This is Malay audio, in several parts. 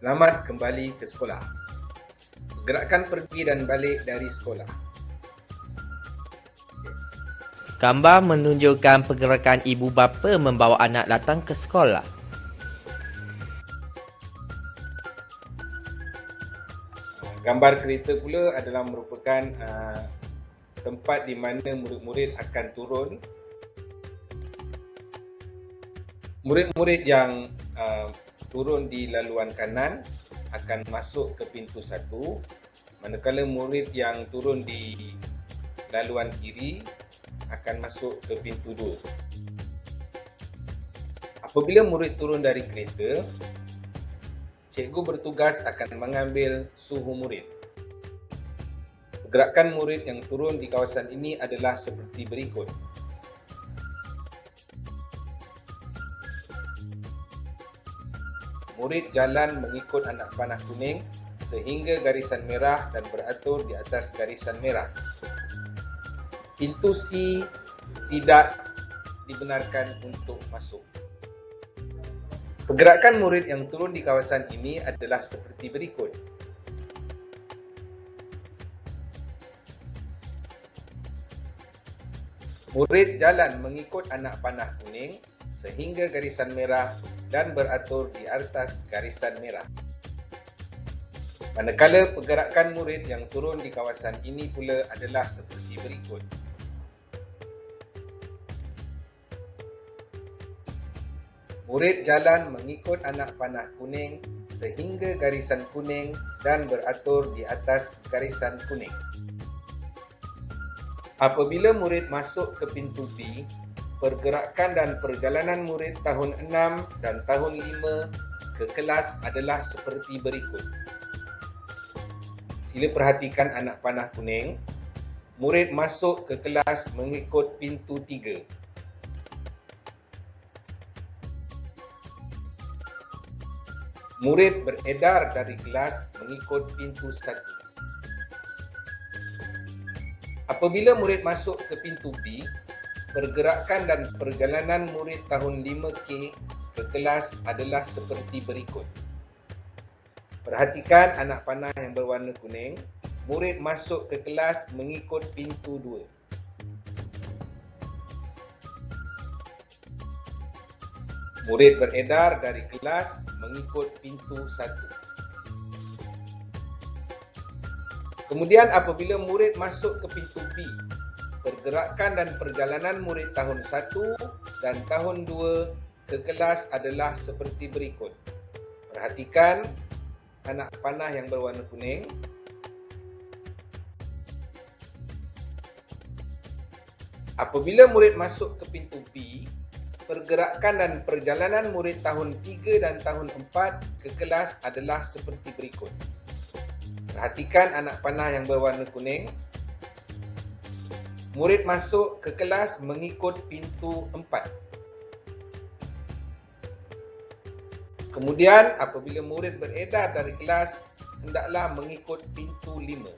Selamat kembali ke sekolah. Gerakan pergi dan balik dari sekolah. Gambar menunjukkan pergerakan ibu bapa membawa anak datang ke sekolah. Gambar kereta pula adalah merupakan tempat di mana murid-murid akan turun. Murid-murid yang turun di laluan kanan akan masuk ke pintu 1, manakala murid yang turun di laluan kiri akan masuk ke pintu 2. Apabila murid turun dari kereta, cikgu bertugas akan mengambil suhu murid. Pergerakan murid yang turun di kawasan ini adalah seperti berikut. Murid jalan mengikut anak panah kuning sehingga garisan merah dan beratur di atas garisan merah. Pintu C tidak dibenarkan untuk masuk. Pergerakan murid yang turun di kawasan ini adalah seperti berikut. Murid jalan mengikut anak panah kuning sehingga garisan merah dan beratur di atas garisan merah. Manakala pergerakan murid yang turun di kawasan ini pula adalah seperti berikut. Murid jalan mengikut anak panah kuning sehingga garisan kuning dan beratur di atas garisan kuning. Apabila murid masuk ke pintu B, pergerakan dan perjalanan murid tahun 6 dan tahun 5 ke kelas adalah seperti berikut. Sila perhatikan anak panah kuning. Murid masuk ke kelas mengikut pintu 3. Murid beredar dari kelas mengikut pintu 1. Apabila murid masuk ke pintu B, pergerakan dan perjalanan murid tahun 5K ke kelas adalah seperti berikut. Perhatikan anak panah yang berwarna kuning. Murid masuk ke kelas mengikut pintu 2. Murid beredar dari kelas mengikut pintu 1. Kemudian apabila murid masuk ke pintu B, pergerakan dan perjalanan murid tahun 1 dan tahun 2 ke kelas adalah seperti berikut. Perhatikan anak panah yang berwarna kuning. Apabila murid masuk ke pintu B, pergerakan dan perjalanan murid tahun 3 dan tahun 4 ke kelas adalah seperti berikut. Perhatikan anak panah yang berwarna kuning. Murid masuk ke kelas mengikut pintu 4. Kemudian apabila murid beredar dari kelas, hendaklah mengikut pintu 5.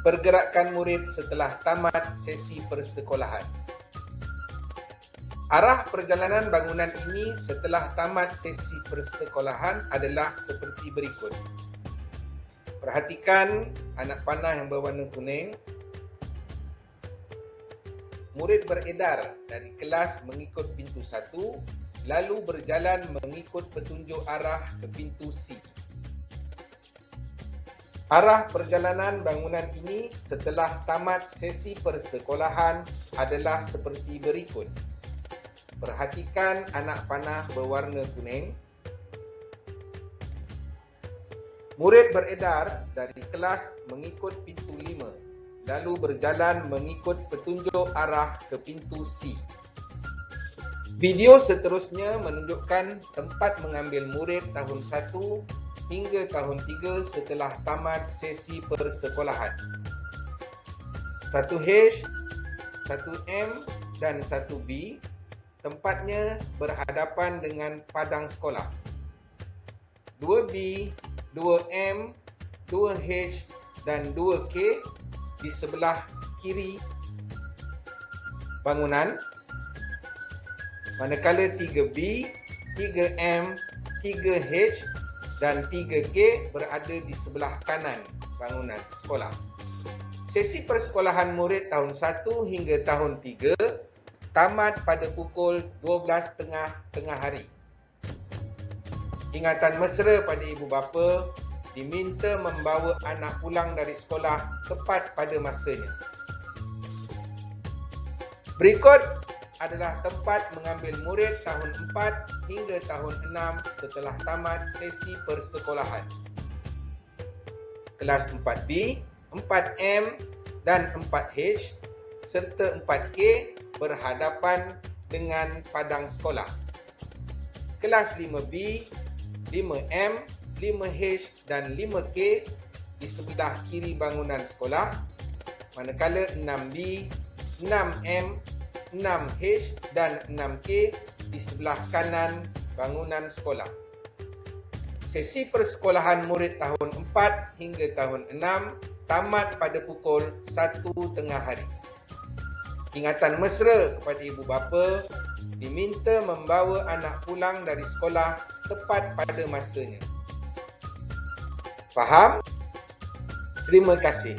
Pergerakan murid setelah tamat sesi persekolahan. Arah perjalanan bangunan ini setelah tamat sesi persekolahan adalah seperti berikut. Perhatikan anak panah yang berwarna kuning. Murid beredar dari kelas mengikut pintu 1, lalu berjalan mengikut petunjuk arah ke pintu C. Arah perjalanan bangunan ini setelah tamat sesi persekolahan adalah seperti berikut. Perhatikan anak panah berwarna kuning. Murid beredar dari kelas mengikut pintu 5, lalu berjalan mengikut petunjuk arah ke pintu C. Video seterusnya menunjukkan tempat mengambil murid tahun 1 hingga tahun 3 setelah tamat sesi persekolahan. 1H, 1M dan 1B tempatnya berhadapan dengan padang sekolah. 2B, 2M, 2H dan 2K di sebelah kiri bangunan, manakala 3B, 3M, 3H dan 3K berada di sebelah kanan bangunan sekolah. Sesi persekolahan murid tahun 1 hingga tahun 3 tamat pada pukul 12.30 tengah hari. Ingatan mesra pada ibu bapa, diminta membawa anak pulang dari sekolah tepat pada masanya. Berikut adalah tempat mengambil murid tahun 4 hingga tahun 6 setelah tamat sesi persekolahan. Kelas 4B, 4M dan 4H serta 4K berhadapan dengan padang sekolah. Kelas 5B, 5M, 5H dan 5K di sebelah kiri bangunan sekolah, manakala 6B, 6M, 6H dan 6K di sebelah kanan bangunan sekolah. Sesi persekolahan murid tahun 4 hingga tahun 6 tamat pada pukul 1 tengah hari. Ingatan mesra kepada ibu bapa, diminta membawa anak pulang dari sekolah tepat pada masanya. Faham? Terima kasih.